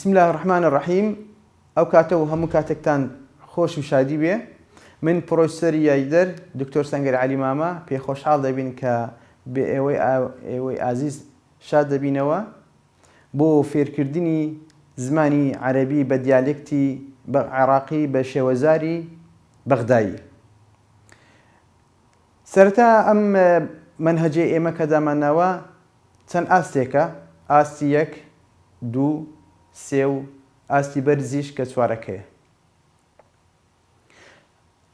بسم الله الرحمن الرحيم. او كاتو هم كاتكتان خوش وشادي بيه من بروفيسور يايدر دكتور سنگر علي ماما بي خوشحال دبين ك بي اوي عزيز شاد دبينوا بو فيركردني زماني عربي بديالكتي عراقي بشوزاري بغدادي سرتا ام منهجي اما كدامنوا تن استيكا استيك دو سيو استی برزیش کە چوارەکەیە.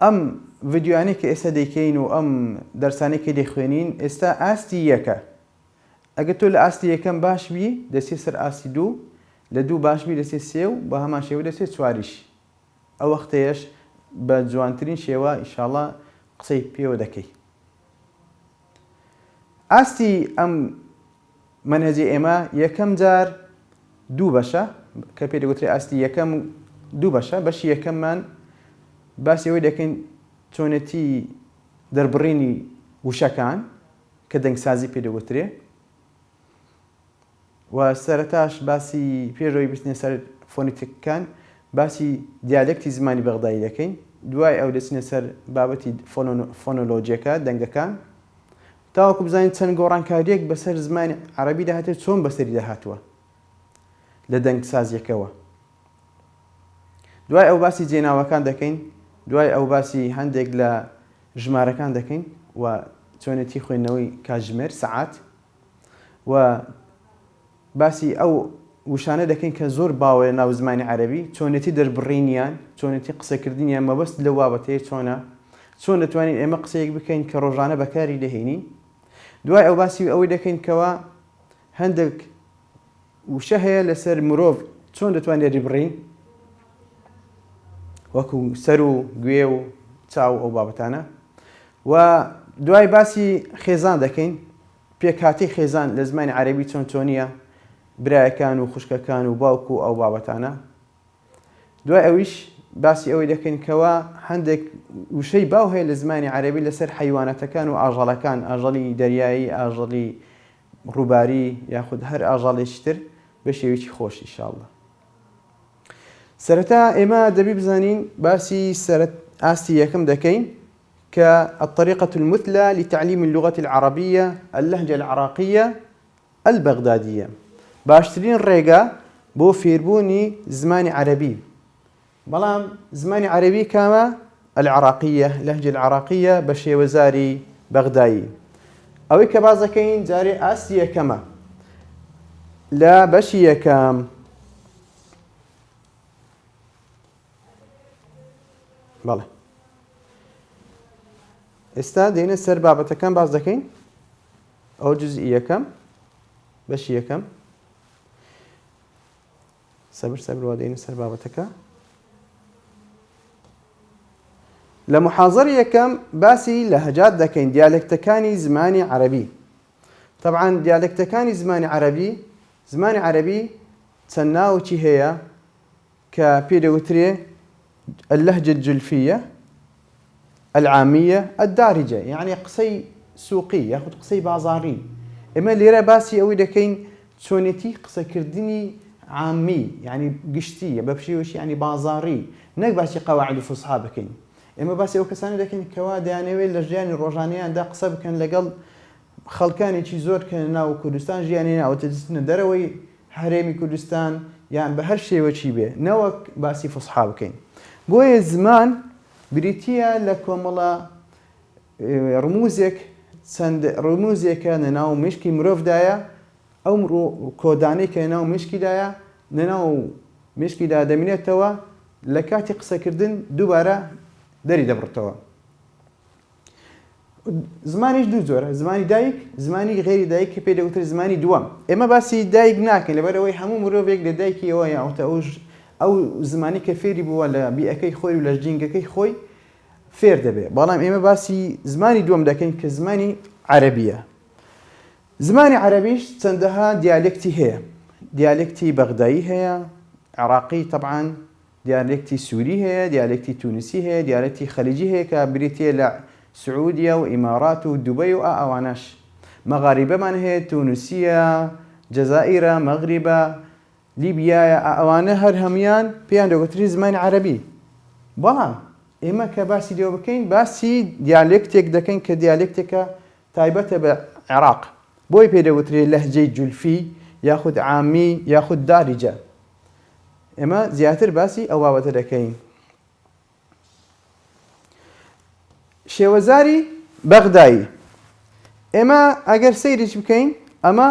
ئەم ڤیدیۆیانەی کە ئێستا دەیکەین و ئەم دەرسانەی کە دەیخوێنین ئێستا ئاستی یەکە. ئەگەر تۆ لە ئاستی یەکەم باش بی دەچێت سەر ئاستی دوو، لە دوو باش بی دەچێت سێ و بە هەمان شێوە دەچێت چواریش. ئەو وەختەیەش بە جوانترین شێوە ئینشاڵڵا قسەی پێوە دەکەی. ئاستی ئەم منهەجی ئێمە یەکەم جار دوو بەشە کە پێ دەگوترێت ئاستی یەکەم دوو بەشە. بەشی یەکەممان باسی ئەوەی دەکەین چۆنێتی دەربڕینی وشەکان کە دەنگسازی پێ دەگوترێ و سەرەتاش باسی پێشەوەی بچنە سەر فۆنیتیکەکان باسی دیالێکتی زمانی بەغدادی دەکەین. دوای ئەو دەچنە سەر بابەتی فۆنۆلۆجیەکە دەنگەکان تاوەکو بزانین چەند گۆڕانکاریەک بەسەر زمانی عەرەبی داهاتێت چۆن بەسەری داهاتووە لە دەنگسازیەکەوە. دوای ئەو باسی جێناوەکان دەکەین، دوای ئەو باسی هەندێک لە ژمارەکان دەکەین و چۆنێتی خوێندنەوەی کاتژمێر سەعات و باسی ئەو وشانە دەکەین کە زۆر باوەیە ناو زمانی عەرەبی، چۆنێتی دەربڕینیان، چۆنێتی قسەکردنیان مەبەست لە بابەتەیە چۆن دەتوانین ئێمە قسەیەک بکەین کە ڕۆژانە بەکاری دەهێنین. دوای ئەو باسی ئەوەی دەکەین کەوە هەندێک وشە هەیە لەسەر مرۆڤ چۆن دەتوانێت ڕیبڕین وەکو سەر و گوێ و چاو ئەو بابەتانە. و دوای باسی خێزان دەکەین، پێکهاتی خێزان لە زمانی عەرەبی چۆن چۆنیە، برایەکان و خوشکەکان و باوکو و ئەو بابەتانە. دوای ئەویش باسی ئەوەی دەکەین کەوە هەندێک وشەی باو هەیە لە زمانی عەرەبی لەسەر حەیوانەتەکان و ئاژەڵەکان، ئاژەڵی دەریایی، ئاژەڵی ڕووباری یاخود هەر ئاژەڵێکی تر بە شێوەیەکی خۆش ئینشاءڵڵا. سەرەتا ئێمە دەبی بزانین باسی ئاستی یەکەم دەکەین کە الطريقة المثلى لتعليم اللغة العربية اللهجة العراقية البغدادية. باشترین ڕێگە بۆ فێربوونی زمانی عەرەبی. بەڵام زمانی عەرەبی کامە؟ العراقية، لهجة العراقية بە شێوەزاری بەغدایی. ئەوەی کە باز دەکەین جارێ ئاستی یەکەمە لە بەشی یەکەم. بەڵێ ئێستا دێنە سەر بابەتەکان باز دەکەین. ئەو جزئی یەکەم بەشی یەکەم سەبرەوە دێنە سەر بابەتەکە. لە محاضەری یەکەم باسی لەهەجات دەکەین، دیالێکتەکانی زمانی عەرەبی. طبعاً دیالێکتەکانی زمانی عەرەبی چەند ناوچی هەیە کە پێ دەوترێ اللهجة الجلفية، العامية، الدارجة، يعني قسەی سووقی یاخود قسەی بازاڕی. ئێمە لێرە باسی ئەوەی دەکەین چۆنێتی قسەکردنی عامی، یعنی گشتی بە شێوەیەکی یعنی بازاڕی، نەک باسی قەواعید و فوسحا بکەین. ئێمە باسی ئەو کەسانی دەکەین کەوا دەیانەوێت لە ژیانی ڕۆژانەیاندا قسە بکەن لەگەڵ خەڵکانێکی زۆر کە ناو کوردستان ژیانی ناوەتە دەرەوەی هەرێمی کوردستان یان بە هەر شێوەیەکی بێ، نەوەک باسی فوسحا بکەین. بۆیە زمان بریتیە لە کۆمەڵە ڕموزێک، چەند ڕموزێکە لەناو مشکی مرۆڤدایە، ئەو کۆدانەی کە لەناو مشکیدایە لەناو مشکیدا دەمێنێتەوە لە کاتی قسەکردن دووبارە دەری دەبڕێتەوە. زمانیش دوو جۆرە، زمانی دایک، زمانی غێری دایک کە پێ دەوترێت زمانی دووەم. ئێمە باسی دایک ناکەین لەبەرەوەی هەموو مرۆڤێک لە دایکیەوە یاوەتە ئەو زمانی کە فێری بووە لە بیئەکەی خۆی و لە جینگەکەی خۆی فێر دەبێت. بەڵام ئێمە باسی زمانی دووەم دەکەین کە زمانی عەرەبیە. زمانی عەرەبیش چەندەها دیالێکتی هەیە. دیالێکتی بەغدایی هەیە، عێراقی طبعاً، دیالێکتی سووری هەیە، دیالێکتی تونسی هەیە، دیالێکتی خەلیجی هەیە کە بریتیە لە سعودیە و ئیمارات و دوبەی و ئەوانەش. مەغاریبەمان هەیە، تونوسیە، جەزائیرە، مەغریبە، لیبیا ئەوانە هەر هەمویان پێیان دەگوتری زمانی عەرەبی. بەڵام ئێمە کە باسی لێوە بکەین باسی دیالێکتێک دەکەین کە دیالێکتێکە تایبەتە بە عێراق، بۆی پێدەگوترێت لەهجەی جولفی یاخود عامی یاخود داریجە. ئێمە زیاتر باسی ئەو بابەتە دەکەین. شێوەزاری بەغدایی ئێمە ئەگەر سەیریش بکەین ئەمە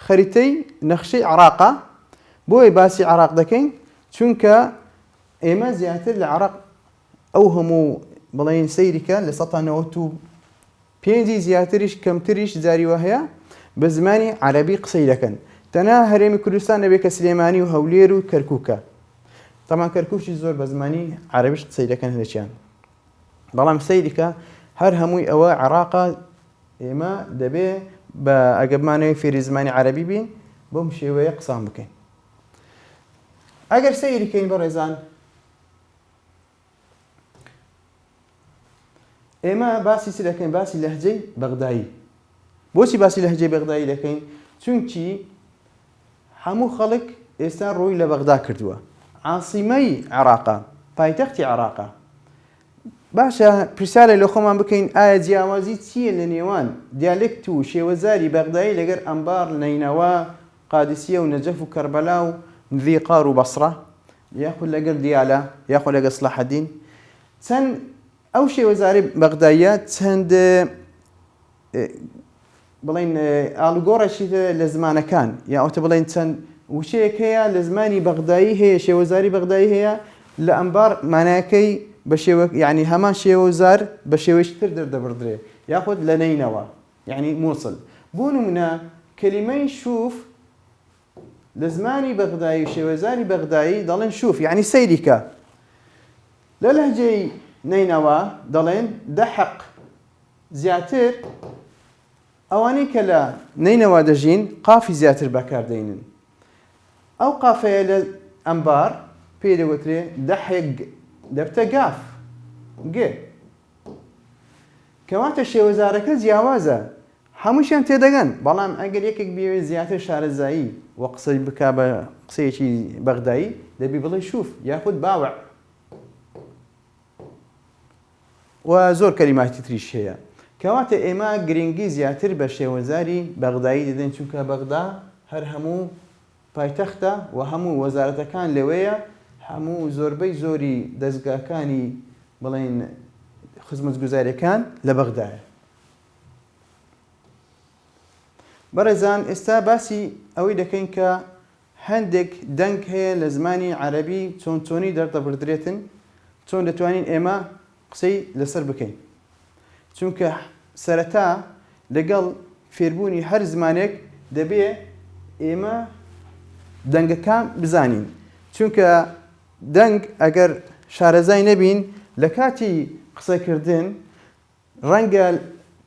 خەریتەی نەخشەی عێراقە، بۆی باسی عێراق دەکەین چونکە ئێمە زیاتر لە عێراق ئەو هەموو بڵێن سەیریکە لە 1995 زیاتریش کەمتریش جاریوە هەیە بە زمانی عەرەبی قسەی دەکەن. تەنها هەرێمی کوردستان دەبێت کە سلێمانی و هەولێر و کەرکووکە. تەمان کەرکووکی زۆر بە زمانی عەرەبیش قسەی دەکەن هەرچیان. بەڵام سەیریکە هەر هەمووی ئەوە عێراقە ئێمە دەبێ بە ئەگە بمانەوەی فێری زمانی عەرەبی بین بۆم شێوەیە قسان بکەین. ئەگەر سەیریکەین بەڕێزان ئێمە باسی چ دەکەین؟ باسی لەهجەی بەغدایی. بۆچی باسی لەهجەی بەغدایی دەکەین؟ چونکی هەموو خەڵک ئێستا ڕووی لە بەغدا کردووە، عاسیمەی عێراقە، پایتەختی عێراقە. باشە پرسیارە لە خۆمان بکەین ئایا جیاوازی چییە لە نێوان دیالێکت و شێوەزاری بەغدایی لەگەر ئەمبار، نەینەوا، قادسیە و نەجەف و کەربەلا و ذیقار و بەسڕە یاخود لەگەر دیالە یاخود لەگەر سڵاحەدین؟ چەند ئەو شێوەزاری بەغداییە چەند بڵین ئاڵوگۆڕێکی لە زمانەکان یا ئەوتە بڵین چەند وشەیەک هەیە لە زمانی بەغدایی هەیە، شێوەزاری بەغدایی هەیە لە ئەمبار مانایەکەی بە شێوە یعنی هەمان شێوەزار بە شێوەیەکی تر دەردەبردرێ یاخود لە نەینەوە یعنی مووسڵ. بۆ نمونە کەلیمەی شوف لە زمانی بەغدایی و شێوەزاری بەغدایی دەڵێن شوف یعنی سەیریکە. لە لەهجەی نەینەوە دەڵێن دەحق. زیاتر ئەوانەی کە لە نەینەوە دەژین قافی زیاتر بەکاردێنن. ئەو قافەیە لە ئەمبار پێ دەگوترێ دەحق دەبتە گاف گێ، کەواتە شێوەزارەکە جیاوازە هەمووشیان تێدەگەن. بەڵام ئەگەر یەکێک بێوێت زیاتر شارەزایی و قسەی بکا بە قسەیەکی بەغدایی دەبی بڵێ شوف یاخود باوع و زۆر کەلیماتی تریش هەیە. کەواتە ئێمە گرنگی زیاتر بە شێوەزاری بەغدایی دەدەین چونکە بەغدا هەر هەموو پایتەختە و هەموو وەزارەتەکان لەوەیە، هەموو زۆربەی زۆری دەستگاکانی بڵێن خزمەتگوزاریەکان لە بەغدایە. بەڕێزان ئێستا باسی ئەوەی دەکەین کە هەندێک دەنگ هەیە لە زمانی عەرەبی چۆن چۆنی دەردەبردرێتن، چۆن دەتوانین ئێمە قسەی لەسەر بکەین. چونکە سەرەتا لەگەڵ فێربوونی هەر زمانێک دەبێ ئێمە دەنگەکان بزانین. چونکە دەنگ ئەگەر شارەزای نەبین لە کاتی قسەکردن ڕەنگە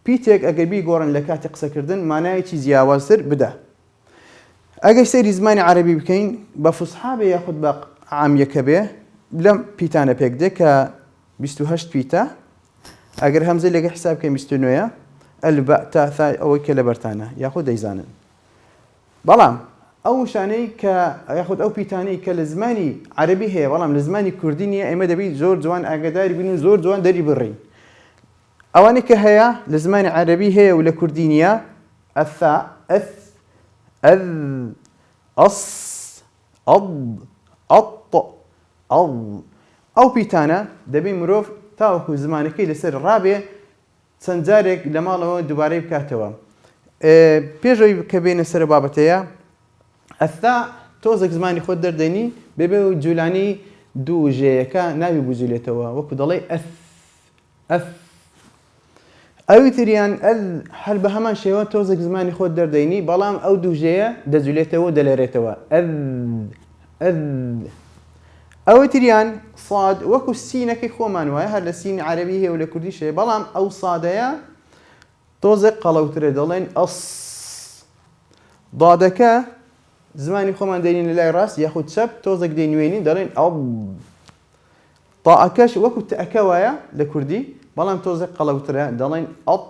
پیتێک ئەگەر بیگۆڕن لە کاتی قسەکردن مانایەکی جیاوازتر بدە. ئەگەر سەیری زمانی عەرەبی بکەین بە فوسحا بێ یاخود بە عامیەکە بێ لەم پیتانە پێک دێ کە 28 پیتە. ئەگەر هەمزە لەگە حساب بکەین 29ە ئەلبە تا ئەوەی کە لە بەرتانە یاخود دەیزانن. بەڵام ئەو شانەی کە یاخود ئەو پیتانەی کە لە زمانی عەرەبی هەیە بەڵام لە زمانی کوردی نییە ئێمە دەبێت زۆر جوان ئاگاداری بین و زۆر جوان دەری بڕین. ئەوانەی کە هەیە لە زمانی عەرەبی هەیە و لە کوردی نییە ئەثا، ئەث، ئەذ، ئەس، ئەض، ئەط، ئەڵ. ئەو پیتانە دەبێت مرۆڤ تاوەکو زمانەکەی لەسەر ڕابێ چەند جارێک لە ماڵەوە دووبارەی بکاتەوە. پێشەوەی کە بێنە سەر بابەتەیە ئەثا تۆزێک زمانی خۆت دەردەنی بێبێ و جوولانی دوو ژێیەکە ناوی بجوولێتەوە وەکو دەڵێ ئەث، ئەث. ئەوی تریان ئەل هەر بە هەمان شێوە تۆزێک زمانی خۆت دەردەینی بەڵام ئەو دوو ژێیە دەجوولێتەوە و دەلێرێتەوە ئەذ، ئەذ. ئەوی تریان ساد وەکو سینەکەی خۆمان وایە هەر لە سینی عەرەبی هەیە و لە کوردی شەیە بەڵام ئەو سادەیە تۆزێک قەڵەوترە دەڵێن ئەس. دادەکە زمانی خۆمان دەینین لە لای ڕاست یاخود چەپ تۆزێک دەینوێنین دەڵێن ئەڵ. تاءەکەش وەکو تەئەکە وایە لە کوردی بەڵام تۆزێک قەڵەوترە دەڵێن ئەط.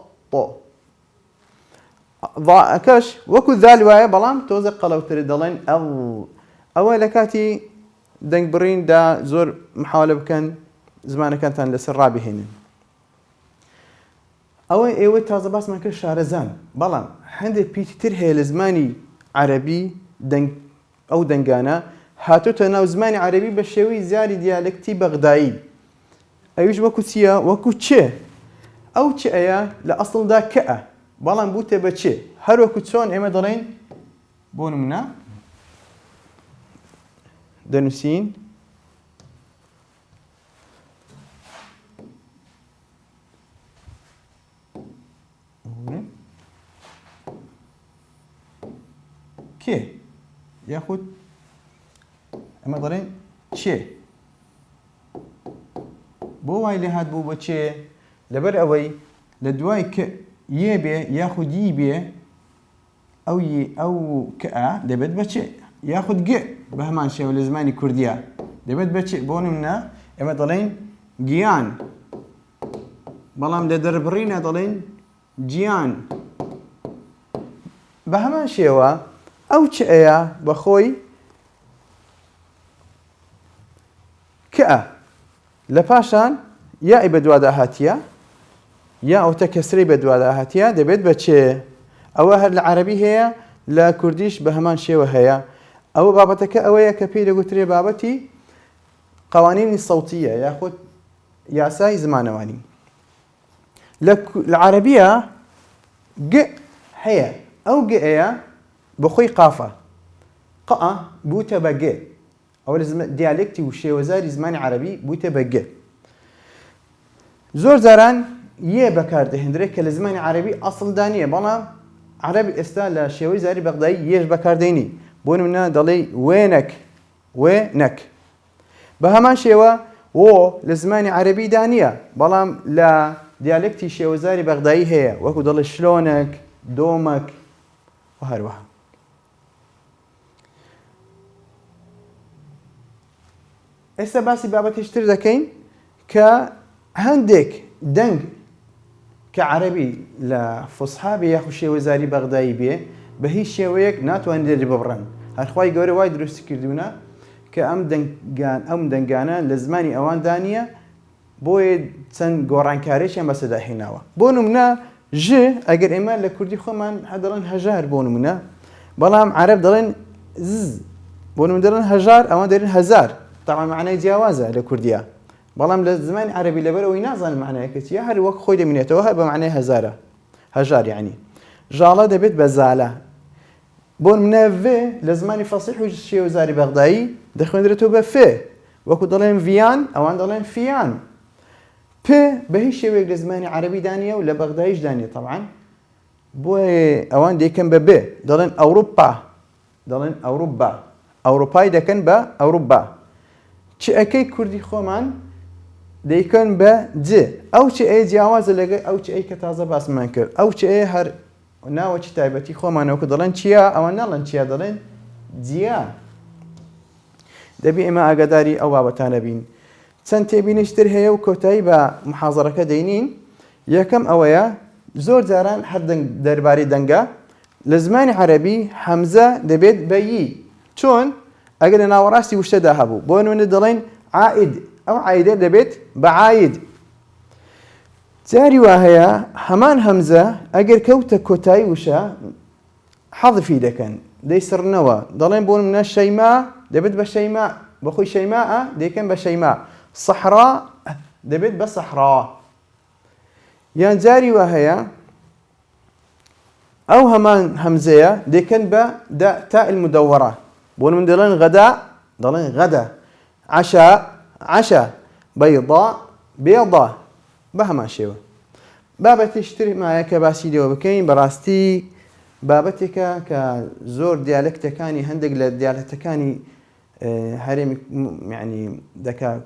ضاءەکەش وەکو ذال وایە بەڵام تۆزێک قەڵەوترە دەڵێن ئەڵ. ئەوە لە کاتی دەنگبڕیندا زۆر محاولە بکەن زمانەکانتان لەسەر ڕابهێنن. ئەوە ئێوە تازە باسمان کرد شارەزان، بەڵام هەندێک پیتی تر هەیە لە زمانی عەرەبی ئەو دەنگانە هاتوتە ناو زمانی عەرەبی بە شێوەی زیاری دیالکتی بەغدایی. ئەویش وەکو چییە؟ وەکو چێ. ئەو چێەیە لە ئەسڵدا کەە، بەڵام بوتە بە چێ، هەروەکو چۆن ئێمە دەڵێن بۆ نمونە دەنووسین کێ یاخود ئەمە دەڵێن چێ. بۆ وای لێ هات بوو بە چێ؟ لەبەر ئەوەی لە دوای کە یێ بێ یاخود یی بێ ئەو کەئە دەبێت بە چێ، یاخود گێ بە هەمان شێوە لە زمانی کوردیە دەبێت بە چێ. بۆ نمونە ئێمە دەڵێن گیان، بەڵام لە دەربڕینە دەڵێن گیان. بە هەمان شێوە ئەو چێەیە بە خۆی کەئە لە پاشان یا ئەی بە دوادا هاتیە یا ئەوتە کەسرەی بە دوادا هاتیە دەبێت بە چێ. ئەوە هەر لە عەرەبی هەیە، لە کوردیش بە هەمان شێوە هەیە. ئەوە بابەتەکە ئەوەیە کە پێی دەگوترێ بابەتی قوانینی سەوتیە یاخود یاسای زمانەوانی. لە عەرەبیە گ هەیە، ئەو گەیە بە خۆی قافە، قەئە بوتە بە گێ. ئەوە لە دیالکتی و شێوەزاری زمانی عەرەبی بوتە بە گێ. زۆر جاران یێ بەکاردەهێنرێت کە لە زمانی عەرەبی ئەسڵدا نییە، بەڵام عەرەبی ئێستا لە شێوەی زاری بەغدایی یێش بەکاردێنی. بۆ نمونە دەڵێ وێنەک، وێنەک. بە هەمان شێوە وۆ لە زمانی عەرەبیدا نییە، بەڵام لە دیالکتی شێوەزاری بەغدایی هەیە، وەکو دەڵێ شلۆنەک، دۆمەک و هەروەها. ئێستا باسی بابەتێشتر دەکەین کە هەندێک دەنگ کە عەرەبی لە فوسحا بێ یاخود شێوەزاری بەغدایی بێ بە هیچ شێوەیەک ناتوانن لێرە ببڕن. هەرخوای گەورە وای دروستی کردوونە کە ئەم دەنگانە لە زمانی ئەواندا نییە، بۆیە چەند گۆڕانکاریشیان بەسەدا هێناوە. بۆ نمونە ژ ئەگەر ئێمە لە کوردی خۆمان دەڵێن هەژار بۆ نمونە، بەڵام عەرەب دەڵێن زز. بۆ نمونە دەڵێن هەژار، ئەوە دەڵێن هەزار. طبعا معنای جیاوازە لە کوردیە، بەڵام لە زمانی عەرەبی لەبەرەوەی نازانن معنایەکە چییە، هەر وەک خۆی دەمێنێتەوە هەر بە معنای هەزارە. هەژار یعنی ژاڵە دەبێت بە زالە. بۆ نمونە ڤێ لە زمانی فەسیح و شێوەزاری بەغدایی دەخوێنرێتەوە بە فێ، وەکو دەڵێن ڤیان ئەوان دەڵێن فیان. پ بە هیچ شێوەیەک لە زمانی عەرەبی دانیە و لە بەغداییش دانیە. طبعا بۆیە ئەوان دەیکەن بە بێ، دەڵێن ئەوروپا، دەڵێن ئەوروپا، ئەوروپای دەکەن بە ئەوروپا. چئەکەی کوردی خۆمان دەیکەن بە ج. ئەو چئەیە جیاوازە لەگەڵ ئەو چئەی کە تازە باسمان کرد. ئەو چئەیە هەر ناوەکی تایبەتی خۆمانەوە کە دەڵێن چییە، ئەوان ناڵێن چییە، دەڵێن جیا. دەبی ئێمە ئاگاداری ئەو بابەتانە بین. چەند تێبینیشتر هەیە و کۆتایی بە محازەڕەکە دەینین. یەکەم ئەوەیە زۆر جاران هەر دەربارەی دەنگە لە زمانی عەرەبی هەمزە دەبێت بە یی. چۆن؟ ئەگەر لە ناوەڕاستی وشتەدا هەبوو، بۆ نمونە دەڵێن عائید، ئەو عایدە دەبێت بە عاید. جاری وا هەیە هەمان هەمزە ئەگەر کەوتە کۆتایی وشە حەذفی دەکەن، دەیسڕنەوە. دەڵێن بۆ نمونە شەیما دەبێت بە شەیما، بەخۆی شەیماە دەیکەن بە شەیما. سەحرا دەبێت بە سەحرا. یان جاری وا هەیە ئەو هەمان هەمزەیە دەیکەن بە تاء المدەوەڕە. بۆ نمونە دەڵێن غەدا دەڵێن غەدا، عەشا عەشا، بەیضا بێضا. بە هەمان شێوە بابەتێشتر مایە کە باسی لێوە بکەین. بەڕاستی بابەتێکە کە زۆر دیالکتەکانی هەندێک لە دیالکتەکانی هەرێمی یعنی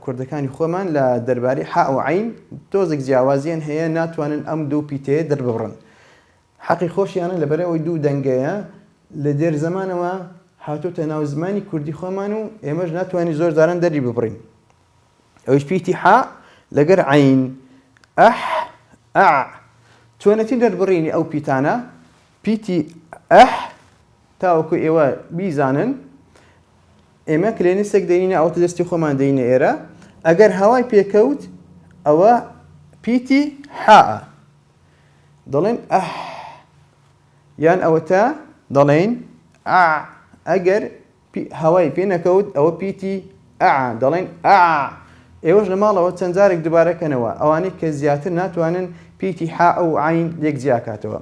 کوردەکانی خۆمان لە دەربارەی حا و عین تۆزێک جیاوازیان هەیە، ناتوانن ئەم دوو پیتەیە دەربڕن. حەقی خۆشیانە لەبەرەوەی دوو دەنگەیە لە دێر زەمانەوە هاتوتە ناو زمانی کوردی خۆمان و ئێمەش ناتوانین زۆر جاران دەری ببڕین. ئەوش پیتی حا لەگەر عین، ئەح ئەع. توانەتی دەربڕینی ئەو پیتانە پیتی ئەح تاوەکو ئێوە بیزانن. ئەو پیتانە ئەگەر دەربڕین بە حا، دەڵێن ئەح ئەع. چۆن؟ ئەگەر دەربڕینی ئەو پیتانە پیتی ئەح، تاوەکو ئێوە بیزانن. ئێمە کلێنیسێک دەینە ئەو دەستی خۆمان دەینە ئێرە ئەگەر هەوای پێکەوت ئەوە پیتی حاءە دەڵێن ئەح یان ئەوە تا دەڵێن ئا ئەگەر هەوای پێ نەکەوت ئەوە پیتی ئا دەڵێن ئا ئێوەش لە ماڵەوە چەند جارێک دووبارەکەنەوە ئەوانەی کە زیاتر ناتوانن پیتی حاء و عین لێک جیاکاتەوە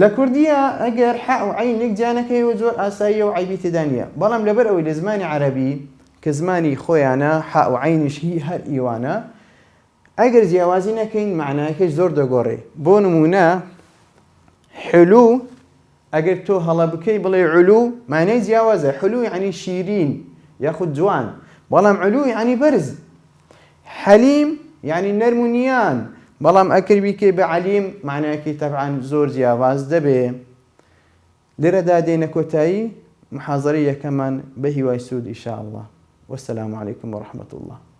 لە کوردیە ئەگەر حاء و عین لێک جیانەکەیەوە زۆر ئاساییە و عیبی تێدا نییە بەڵام لەبەر ئەوەی لە زمانی عەرەبی کە زمانی خۆیانە حاء و عینیش هەر ئیوانە ئەگەر جیاوازی نەکەین معناکەش زۆر دەگۆڕێ بۆ نمونە حلو ئەگەر تۆ هەڵە بکەی بڵێ علو معنای جیاوازە حلو یعنی شیرین یاخود جوان بەڵام علو یعنی بەرز حەلیم یعنی نەرمونیان بەڵام ئەکر بیکەی بە عەلیم معناکەی تەبعاً زۆر جیاواز دەبێ لێرەدا دێنە کۆتایی محاضەرەی یەکەمان بە هیوای سوود ئینشاء الله والسلام عليكم ورحمة الله